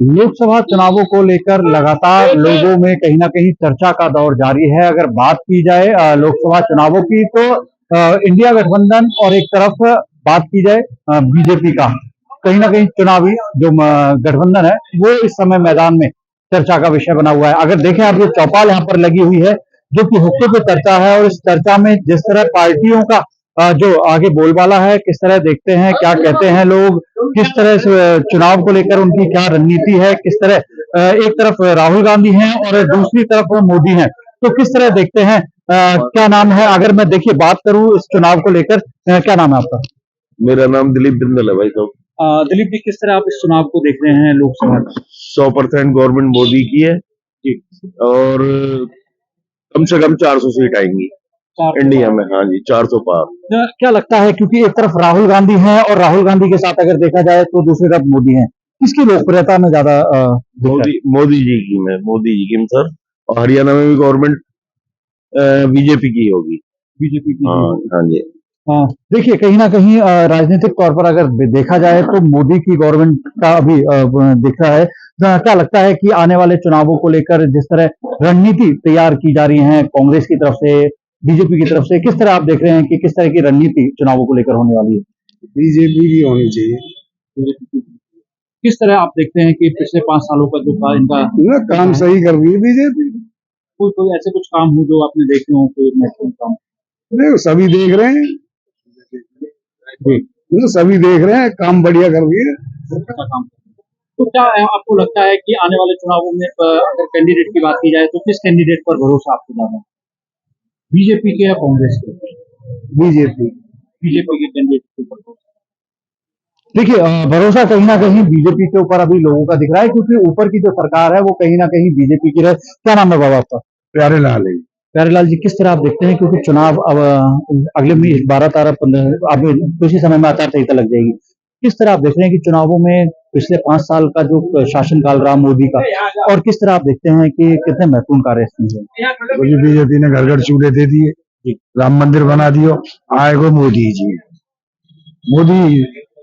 लोकसभा चुनावों को लेकर लगातार लोगों में कहीं न कहीं चर्चा का दौर जारी है। अगर बात की जाए लोकसभा चुनावों की तो इंडिया गठबंधन और एक तरफ बात की जाए बीजेपी का, कहीं न कहीं चुनावी जो गठबंधन है वो इस समय मैदान में चर्चा का विषय बना हुआ है। अगर देखें आप ये चौपाल यहाँ पर लगी हुई है जो कि हुक्के पे चर्चा है और इस चर्चा में जिस तरह पार्टियों का जो आगे बोलबाला है, किस तरह देखते हैं, क्या कहते हैं लोग, किस तरह से चुनाव को लेकर उनकी क्या रणनीति है, किस तरह एक तरफ राहुल गांधी हैं और दूसरी तरफ मोदी हैं, तो किस तरह देखते हैं। क्या नाम है, अगर मैं देखिए बात करूं इस चुनाव को लेकर, क्या नाम है आपका? मेरा नाम दिलीप बिंदल है भाई साहब। दिलीप जी, किस तरह आप इस चुनाव को देख रहे हैं लोकसभा का? 100% गवर्नमेंट मोदी की है और कम से कम 400 सीट आएंगी इंडिया में। हाँ जी, 400 पार। क्या लगता है, क्योंकि एक तरफ राहुल गांधी हैं और राहुल गांधी के साथ अगर देखा जाए तो दूसरी तरफ मोदी हैं, किसकी लोकप्रियता में ज्यादा मोदी जी की में, मोदी जी की सर। और हरियाणा में भी गवर्नमेंट बीजेपी की होगी। बीजेपी की? हाँ जी। हाँ, देखिए कहीं ना कहीं राजनीतिक तौर पर अगर देखा जाए तो मोदी की गवर्नमेंट का अभी दिख रहा है। क्या लगता है कि आने वाले चुनावों को लेकर जिस तरह रणनीति तैयार की जा रही है कांग्रेस की तरफ से, बीजेपी की तरफ से, किस तरह आप देख रहे हैं कि किस तरह की रणनीति चुनावों को लेकर होने वाली है? बीजेपी की होनी चाहिए। किस तरह आप देखते हैं कि पिछले 5 सालों का जो इनका काम सही कर रही है बीजेपी। कोई ऐसे कुछ काम हो जो आपने देखे हो, कोई महत्वपूर्ण काम? देखो सभी देख रहे हैं, सभी देख रहे हैं, काम बढ़िया कर रही है। तो क्या आपको लगता है कि आने वाले चुनावों में अगर कैंडिडेट की बात की जाए तो किस कैंडिडेट पर भरोसा आपको ज्यादा, बीजेपी के या कांग्रेस के? बीजेपी के कैंडिडेट के ऊपर देखिए भरोसा कहीं ना कहीं बीजेपी के ऊपर अभी लोगों का दिख रहा है, क्योंकि ऊपर की जो सरकार है वो कहीं ना कहीं बीजेपी की रहे। क्या नाम है बाबा आपका? प्यारेलाल है। प्यारेलाल जी, किस तरह आप देखते हैं, क्योंकि चुनाव अब अगले में 12 तारीख 15 अब कुछ ही समय में आचार संहिता लग जाएगी, किस तरह आप देख रहे हैं कि चुनावों में पिछले 5 साल का जो शासनकाल रहा मोदी का, और किस तरह आप देखते हैं कि कितने महत्वपूर्ण कार्य इसमें हुए? बीजेपी ने घर घर चूल्हे दे दिए, राम मंदिर बना दियो, आएगो मोदी जी, मोदी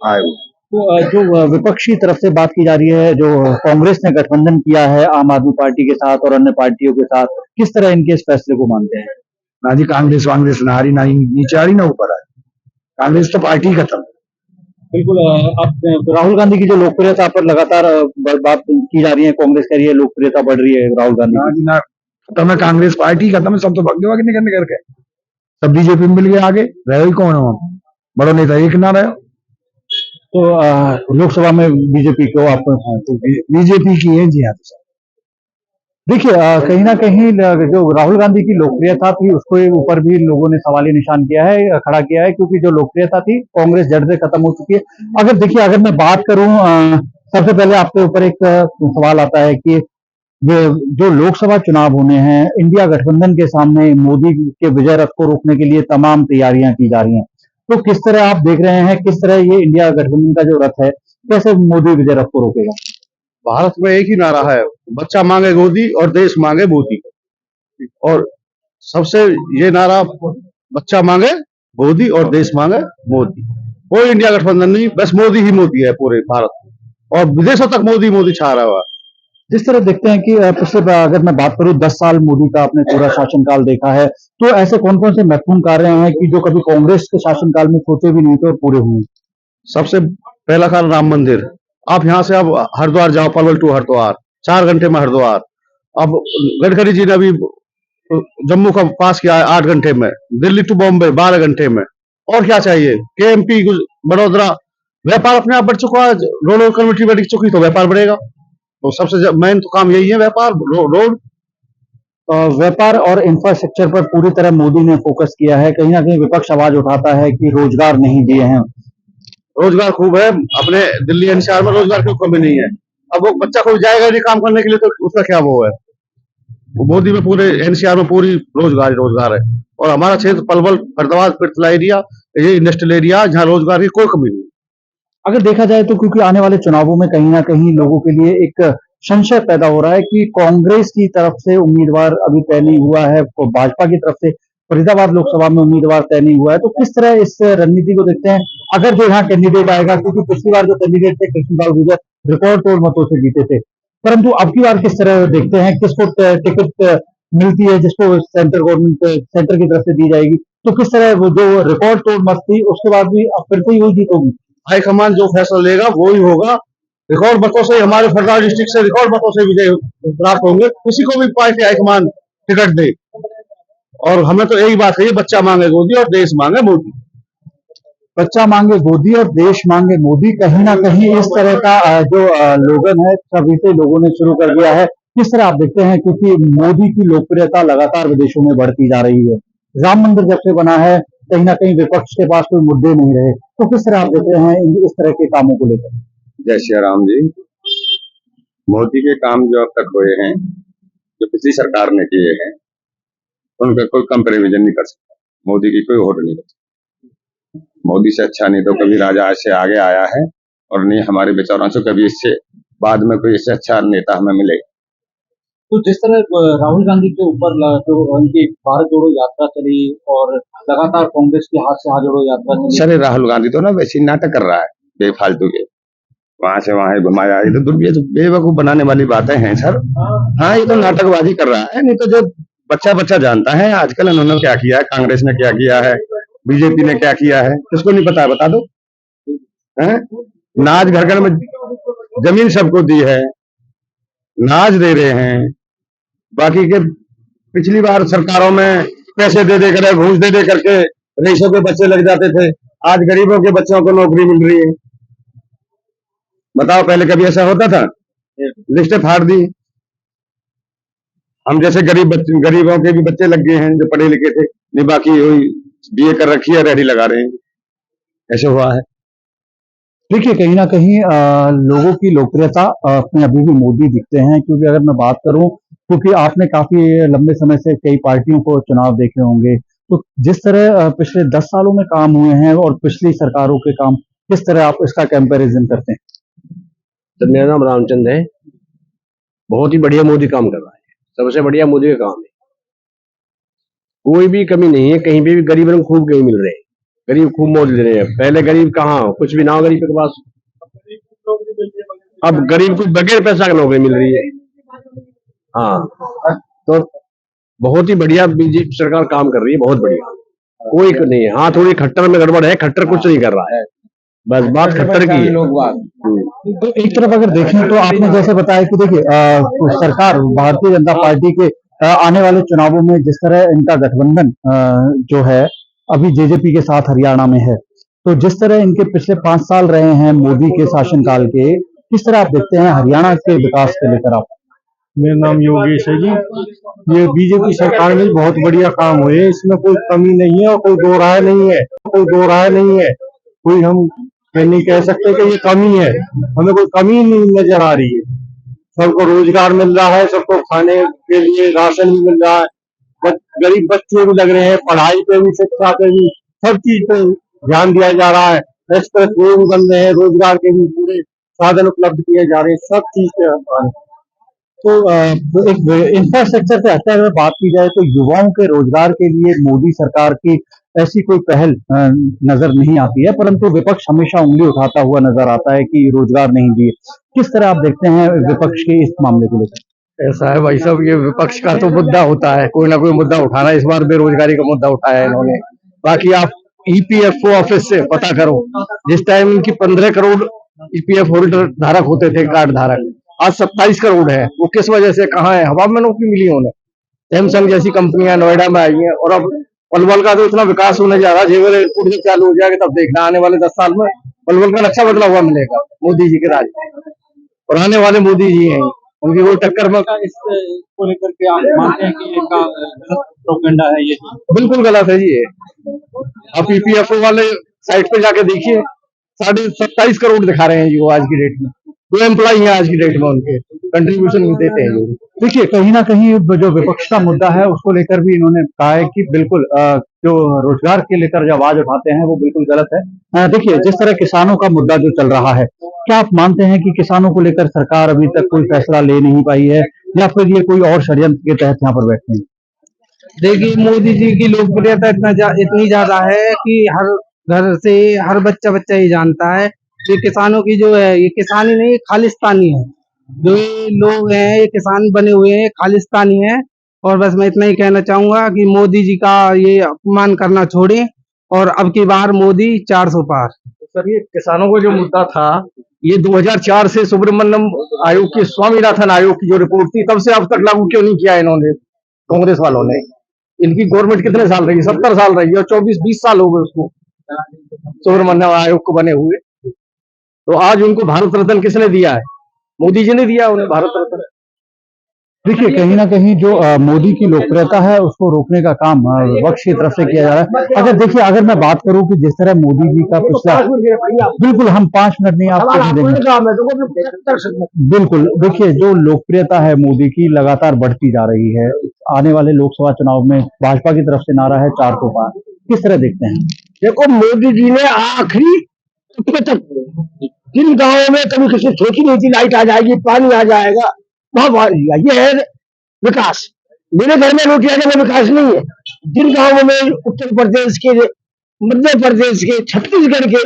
आएगो। तो जो विपक्षी तरफ से बात की जा रही है, जो कांग्रेस ने गठबंधन किया है आम आदमी पार्टी के साथ और अन्य पार्टियों के साथ, किस तरह इनके इस फैसले को मानते हैं? ना जी, कांग्रेस वांग्रेस ना हारी, ना ही नीचे आ रही ना ऊपर आ रही, कांग्रेस तो पार्टी खत्म। बिल्कुल। अब राहुल गांधी की जो लोकप्रियता पर लगातार बात की जा रही है, कांग्रेस कह रही है लोकप्रियता बढ़ रही है राहुल गांधी ना जी, ना खत्म है, कांग्रेस पार्टी खत्म है, सब तो भग गए निकल करके, सब बीजेपी में मिल गए, आगे रहे ही कौन हो, बड़ो नेता एक ना रहे। तो लोकसभा में बीजेपी को आप? बीजेपी की है जी। हाँ, देखिए कहीं ना कहीं जो राहुल गांधी की लोकप्रियता थी उसको ऊपर भी लोगों ने सवालिया निशान किया है, खड़ा किया है, क्योंकि जो लोकप्रियता थी कांग्रेस जड़ से खत्म हो चुकी है। अगर देखिए, अगर मैं बात करूं सबसे पहले आपके ऊपर एक सवाल आता है कि जो लोकसभा चुनाव होने हैं, इंडिया गठबंधन के सामने मोदी के विजय रथ को रोकने के लिए तमाम तैयारियां की जा रही हैं, तो किस तरह आप देख रहे हैं, किस तरह ये इंडिया गठबंधन का जो रथ है कैसे मोदी विजय रथ को रोकेगा? भारत में एक ही नारा है, बच्चा मांगे गोदी और देश मांगे मोदी। और सबसे ये नारा, बच्चा मांगे गोदी और देश मांगे मोदी। कोई इंडिया गठबंधन नहीं, बस मोदी ही मोदी है पूरे भारत में, और विदेशों तक मोदी मोदी छा रहा है। जिस तरह देखते हैं कि पिछले अगर मैं बात करूं 10 साल मोदी का आपने पूरा शासनकाल देखा है, तो ऐसे कौन कौन से महत्वपूर्ण कार्य हैं कि जो कभी कांग्रेस के शासनकाल में सोचे भी नहीं थे और पूरे हुए? सबसे पहला कार्य राम मंदिर। आप यहाँ से अब हरिद्वार जाओ, पलवल टू हरिद्वार 4 घंटे में हरिद्वार। अब गडकरी जी ने अभी जम्मू का पास किया है 8 घंटे में, दिल्ली टू बॉम्बे 12 घंटे में। और क्या चाहिए? केएमपी बड़ोदरा, व्यापार अपने आप बढ़ चुका है, रोड कनेक्टिविटी बढ़ चुकी तो व्यापार बढ़ेगा। तो सबसे मेन तो काम यही है, व्यापार, रोड। व्यापार और इंफ्रास्ट्रक्चर पर पूरी तरह मोदी ने फोकस किया है। कहीं ना कहीं विपक्ष आवाज उठाता है कि रोजगार नहीं दिए हैं। रोजगार खूब है, अपने दिल्ली एनसीआर में रोजगार की कमी नहीं है। अब वो बच्चा कोई जाएगा नहीं काम करने के लिए, तो उसका क्या वो है? मोदी में पूरे एनसीआर में पूरी रोजगार है। और हमारा क्षेत्र पलवल, फरीदाबाद, पिरथला एरिया, ये इंडस्ट्रियल एरिया, जहाँ रोजगार की कोई कमी नहीं। अगर देखा जाए तो क्योंकि आने वाले चुनावों में कहीं ना कहीं लोगों के लिए एक संशय पैदा हो रहा है कि कांग्रेस की तरफ से उम्मीदवार अभी तय नहीं हुआ है, भाजपा की तरफ से फरीदाबाद लोकसभा में उम्मीदवार तय नहीं हुआ है, तो किस तरह इस रणनीति को देखते हैं? अगर जो यहाँ कैंडिडेट आएगा, क्योंकि पिछली बार जो कैंडिडेट थे कृष्णपाल गुर्जर रिकॉर्ड तोड़ मतों से जीते थे, परंतु अब की बार किस तरह देखते हैं, किसको टिकट मिलती है, जिसको सेंट्रल गवर्नमेंट सेंटर की तरफ से दी जाएगी, तो किस तरह वो जो रिकॉर्ड तोड़ मत थी उसके बाद भी अब फिर से ही वही जीत होगी? हाईकमान जो फैसला लेगा वो ही होगा। रिकॉर्ड मतों से हमारे फरदार डिस्ट्रिक्ट से रिकॉर्ड मतों से विजय प्राप्त होंगे। किसी को भी पार्टी हाईकमान टिकट दे, और हमें तो यही बात है, बच्चा मांगे गोदी और देश मांगे मोदी। बच्चा मांगे गोदी और देश मांगे मोदी, कहीं ना कहीं इस तरह का जो लोगन है सभी से लोगों ने शुरू कर दिया है। किस तरह आप देखते हैं, क्योंकि मोदी की लोकप्रियता लगातार विदेशों में बढ़ती जा रही है। राम मंदिर जब से बना है, कहीं ना कहीं विपक्ष के पास कोई मुद्दे नहीं रहे, तो किस तरह आप देखते हैं इस तरह के कामों को लेकर? जय श्री राम जी। मोदी के काम जो अब तक हुए हैं, जो पिछली सरकार ने किए हैं, उनका कोई कंपेरिजन नहीं कर सकता। मोदी की कोई होड़ नहीं कर सकता। मोदी से अच्छा नहीं तो कभी राजा से आगे आया है, और नहीं हमारे विचारों से कभी इससे बाद में कोई इससे अच्छा नेता हमें मिले। तो जिस तरह राहुल गांधी के ऊपर जो उनकी भारत जोड़ो यात्रा चली और लगातार कांग्रेस के हाथ से हाथ जोड़ो यात्रा चली, सर राहुल गांधी तो ना वैसे नाटक कर रहा है बेफालतू के, वहां से वहां घुमाया। ये तो बेवकूफ बनाने वाली बातें हैं सर। हाँ, ये तो नाटकबाजी कर रहा है, नहीं तो जो बच्चा बच्चा जानता है आजकल इन्होंने क्या किया है, कांग्रेस ने क्या किया है, बीजेपी ने क्या किया है, किसको नहीं पता है, बता दो। हैं? नाज घर घर में जमीन सबको दी है, नाज दे रहे हैं। बाकी के पिछली बार सरकारों में पैसे दे दे कर, घूस दे दे करके रईसों के बच्चे लग जाते थे, आज गरीबों के बच्चों को नौकरी मिल रही है। बताओ पहले कभी ऐसा होता था? लिस्टें फाड़ दी। हम जैसे गरीबों के भी बच्चे लग गए हैं जो पढ़े लिखे थे, नहीं बाकी बीए कर रखी है, रेहड़ी लगा रहे हैं, ऐसे हुआ है। देखिए कहीं ना कहीं लोगों की लोकप्रियता में अभी भी मोदी दिखते हैं, क्योंकि अगर मैं बात करूं, क्योंकि आपने काफी लंबे समय से कई पार्टियों को चुनाव देखे होंगे, तो जिस तरह पिछले 10 सालों में काम हुए हैं और पिछली सरकारों के काम, किस तरह आप इसका कंपैरिजन करते हैं? तो मेरा नाम रामचंद्र है। बहुत ही बढ़िया मोदी काम कर रहा है, सबसे बढ़िया मोदी का काम है। कोई भी कमी नहीं है, कहीं पे भी गरीबों को खूब कहीं मिल रहे हैं, गरीब खूब मौज ले रहे हैं। पहले गरीब कहाँ, कुछ भी ना हो गरीब के पास, अब गरीब को बगैर पैसा की नौकरी मिल रही है। हाँ, तो बहुत ही बढ़िया बीजेपी सरकार काम कर रही है, बहुत बढ़िया, कोई नहीं है। हाँ, थोड़ी खट्टर में गड़बड़ है, खट्टर कुछ नहीं कर रहा है, बस बात खट्टर की है। तो एक तरफ अगर देखें तो आपने जैसे बताया कि देखिए सरकार भारतीय जनता पार्टी के आने वाले चुनावों में जिस तरह इनका गठबंधन जो है अभी जेजेपी के साथ हरियाणा में है, तो जिस तरह इनके पिछले 5 साल रहे हैं मोदी के शासनकाल के, किस तरह आप देखते हैं हरियाणा के विकास को लेकर आप? मेरा नाम योगेश है जी। ये बीजेपी सरकार में बहुत बढ़िया काम हुए, इसमें कोई कमी नहीं है और कोई दो राय नहीं है, कोई हम नहीं कह सकते कि ये कमी है, हमें कोई कमी नहीं नजर आ रही है। सबको रोजगार मिल रहा है, सबको खाने के लिए राशन भी मिल रहा है, गरीब बच्चे भी लग रहे हैं, पढ़ाई पे भी, शिक्षा पे भी, सब चीज पे ध्यान दिया जा रहा है। एक्सप्रेस वे भी बन रहे हैं, रोजगार के भी पूरे साधन उपलब्ध किए जा रहे हैं, सब चीज पे। तो एक इंफ्रास्ट्रक्चर से हटकर अगर बात की जाए तो युवाओं के रोजगार के लिए मोदी सरकार की ऐसी कोई पहल नजर नहीं आती है, परंतु विपक्ष हमेशा उंगली उठाता हुआ नजर आता है कि रोजगार नहीं दिए। किस तरह आप देखते हैं विपक्ष के इस मामले को लेकर? ऐसा है भाई साहब, ये विपक्ष का तो मुद्दा होता है, कोई ना कोई मुद्दा उठाना। इस बार बेरोजगारी का मुद्दा उठाया है इन्होंने। बाकी आप ईपीएफओ ऑफिस से पता करो, जिस टाइम इनकी 15 करोड़ ईपीएफ होल्डर धारक होते थे, कार्ड धारक, आज 27 करोड़ है। वो किस वजह से, कहाँ है? हवा में नौकरी मिली उन्हें। सैमसंग जैसी कंपनियां नोएडा में आई हैं, और अब पलवल का तो इतना विकास होने जा रहा है, जेवर एयरपोर्ट जब चालू हो जाएगा तब देखना, आने वाले 10 साल में पलवल का नक्शा बदला हुआ मिलेगा मोदी जी के राज में। और आने वाले मोदी जी हैं, उनकी कोई टक्कर में। इसको लेकर के आप मानते हैं कि इनका प्रोपेगेंडा है ये? बिल्कुल गलत है जी ये। आप ईपीएफओ वाले साइट पे जाके देखिए, 27.5 करोड़ दिखा रहे हैं जी वो आज की डेट में। 2 एम्प्लॉय हैं आज की डेट में, उनके कंट्रीब्यूशन देते हैं लोग। देखिए कहीं ना कहीं जो विपक्ष का मुद्दा है उसको लेकर भी इन्होंने कहा है कि बिल्कुल जो रोजगार के लेकर जो आवाज उठाते हैं वो बिल्कुल गलत है। देखिए जिस तरह किसानों का मुद्दा जो चल रहा है, क्या आप मानते हैं कि किसानों को लेकर सरकार अभी तक कोई फैसला ले नहीं पाई है, या फिर ये कोई और षड्यंत्र के तहत यहाँ पर बैठे हैं? देखिए मोदी जी की लोकप्रियता इतनी ज्यादा है कि हर घर से हर बच्चा ये जानता है कि किसानों की जो है, ये किसानी नहीं खालिस्तानी है। जो ये लोग हैं ये किसान बने हुए हैं, खालिस्तानी हैं। और बस मैं इतना ही कहना चाहूंगा कि मोदी जी का ये अपमान करना छोड़ें और अब की बार मोदी 400 पार। सर ये किसानों का जो मुद्दा था, ये 2004 से सुब्रमण्यम आयोग की, स्वामीनाथन आयोग की जो रिपोर्ट थी, तब से अब तक लागू क्यों नहीं किया इन्होंने, कांग्रेस वालों ने? इनकी गवर्नमेंट कितने साल रही? 70 साल रही है और 24-20 साल हो गए उसको सुब्रमण्यम आयोग को बने हुए। तो आज उनको भारत रत्न किसने दिया है? मोदी जी ने दिया उन्हें भारत रत्न। देखिए कहीं ना कहीं जो मोदी की लोकप्रियता है उसको रोकने का काम विपक्ष की तरफ से किया जा रहा है। अगर देखिए, अगर मैं बात करूं कि जिस तरह मोदी जी का पिछला, बिल्कुल हम 5 मिनट नहीं आपको देंगे, बिल्कुल देखिए जो लोकप्रियता है मोदी की लगातार बढ़ती जा रही है। आने वाले लोकसभा चुनाव में भाजपा की तरफ से नारा है 400 पार, किस तरह देखते हैं? देखो, मोदी जी ने आखिरी तक जिन गांवों में कभी किसी सोची नहीं थी लाइट आ जाएगी, पानी आ जाएगा, वहां ये है विकास। मेरे घर में रोटी आने में विकास नहीं है। जिन गांवों में उत्तर प्रदेश के, मध्य प्रदेश के, छत्तीसगढ़ के,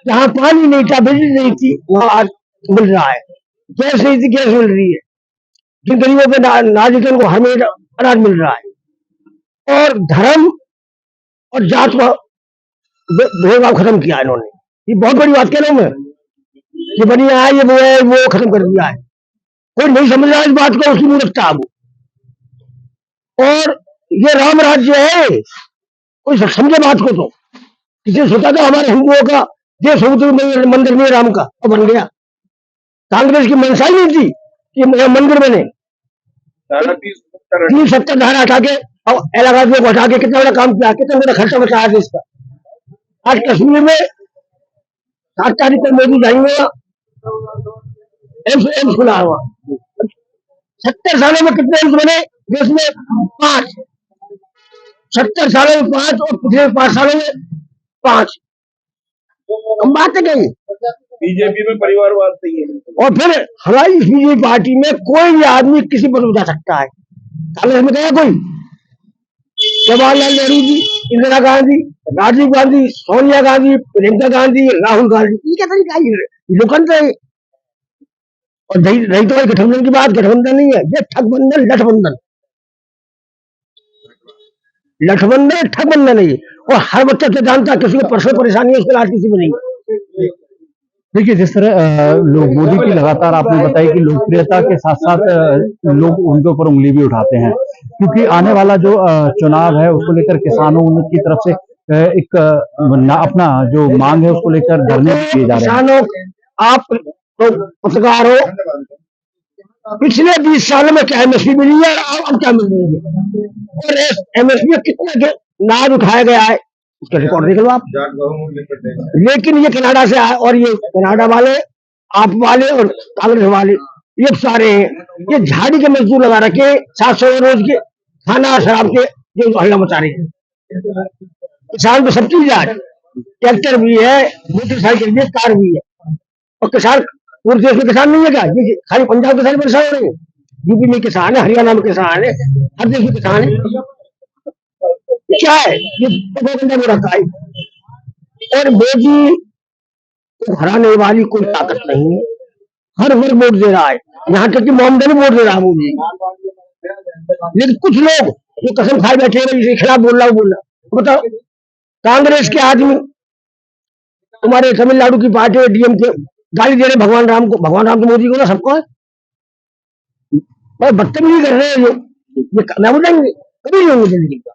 जहां पानी नहीं था, बिजली नहीं थी, वहां आज मिल रहा है। गैस नहीं थी, गैस मिल रही है। जिन गरीबों पे नागरिकों को हर महीने अनाज मिल रहा है। और धर्म और जात का भेदभाव खत्म किया इन्होंने। ये बहुत बड़ी बात कह रहा हूं मैं। ये बनिया है, ये वो खत्म कर दिया है। कोई नहीं समझ रहा इस बात को, उसकी मूर्खता है वो। और ये राम राज्य है, कोई समझे बात को। तो किसी सोचा था हमारे हिंदुओं का देश मंदिर नहीं राम का, और बन गया। कांग्रेस की मंशा ही नहीं थी कि मंदिर बने। 370 धारा हटा के और इलाहाबाद को हटा के कितना बड़ा काम किया, कितना बड़ा खर्चा बचाया देश का। आज कश्मीर में 7 तारीख को मोदी जाएंगे, एम्स खुला हुआ। 70 सालों में कितने एम्स बने देश में? 5। 70 सालों में 5 और पिछले 5 सालों में 5। हम बात है कहीं बीजेपी में परिवारवाद सही है। और फिर हमारी बीजेपी पार्टी में कोई भी आदमी किसी पर उठा सकता है। कांग्रेस में गया कोई? जवाहरलाल नेहरू जी, इंदिरा गांधी, राजीव गांधी, सोनिया गांधी, प्रियंका गांधी, राहुल गांधी, ये क्या तरीका है? लोकतंत्र है। और रही तो गठबंधन की बात, गठबंधन नहीं है ये, ठगबंधन, लठबंधन। लठबंधन, ठगबंधन है ये। और हर बच्चा तो जानता है किसी को पर्सनल परेशानी है, उसके इलाज किसी में नहीं। देखिए जिस तरह लोग मोदी की लगातार आपने बताई कि लोकप्रियता के साथ साथ लोग उनके ऊपर उंगली भी उठाते हैं, क्योंकि आने वाला जो चुनाव है उसको लेकर किसानों की तरफ से एक अपना जो मांग है उसको लेकर धरने दिए जा रहे हैं। किसानों, आप तो पत्रकार हो, पिछले 20 सालों में क्या एमएसपी मिली है, अब क्या मिल रही है? और एमएसपी में कितना नाज उठाया गया है, उसका रिकॉर्ड देख लो आप। लेकिन ये कनाडा से आए, और ये कनाडा वाले, आप वाले और कांग्रेस वाले ये सारे हैं, ये झाड़ी के मजदूर लगा रखे 700 रोज के, खाना शराब के जो हल्ला मचा रहे हैं। किसान तो सब चीज आज, ट्रैक्टर भी है, मोटरसाइकिल भी है, कार भी है। और किसान पूरे देश में किसान नहीं है क्या? ये खाली पंजाब किसान परेशान हो रहे हैं? यूपी में किसान है, हरियाणा में किसान है, हर देश में किसान है। क्या है ये? प्रोपेगेंडा में रखा है। और मोदी को हराने वाली कोई ताकत नहीं है। हर वर्ग वोट दे रहा है, यहाँ तक कि मोहम्मद भी वोट दे रहा है मोदी। लेकिन कुछ लोग जो कसम खाए बैठे हैं, इसके खिलाफ बोल रहा। बताओ, कांग्रेस के आदमी तुम्हारे तमिलनाडु की पार्टी है डीएमके, गाली दे रहे भगवान राम को मोदी को, ना सबको। बदतमीजी कर रहे हैं ये कामयाब हो जाएंगे? कभी नहीं होंगे जिंदगी में।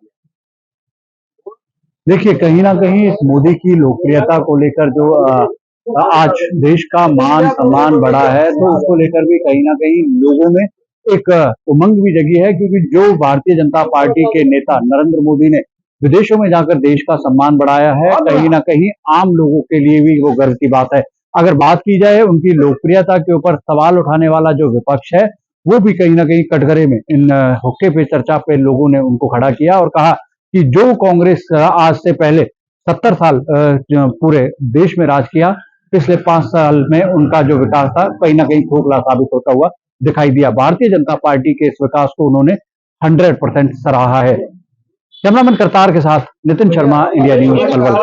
देखिए कहीं ना कहीं इस मोदी की लोकप्रियता को लेकर जो आज देश का मान सम्मान बढ़ा है, तो उसको लेकर भी कहीं ना कहीं लोगों में एक उमंग भी जगी है, क्योंकि जो भारतीय जनता पार्टी के नेता नरेंद्र मोदी ने विदेशों में जाकर देश का सम्मान बढ़ाया है, कहीं ना कहीं आम लोगों के लिए भी वो गर्व की बात है। अगर बात की जाए उनकी लोकप्रियता के ऊपर सवाल उठाने वाला जो विपक्ष है, वो भी कहीं ना कहीं कटघरे में इन हुक्के पे चर्चा पे लोगों ने उनको खड़ा किया और कहा कि जो कांग्रेस आज से पहले 70 साल पूरे देश में राज किया, पिछले 5 साल में उनका जो विकास था कहीं ना कहीं खोखला साबित होता हुआ दिखाई दिया। भारतीय जनता पार्टी के इस विकास को उन्होंने 100% सराहा है। कैमरामैन करतार के साथ नितिन शर्मा, इंडिया न्यूज, पलवल।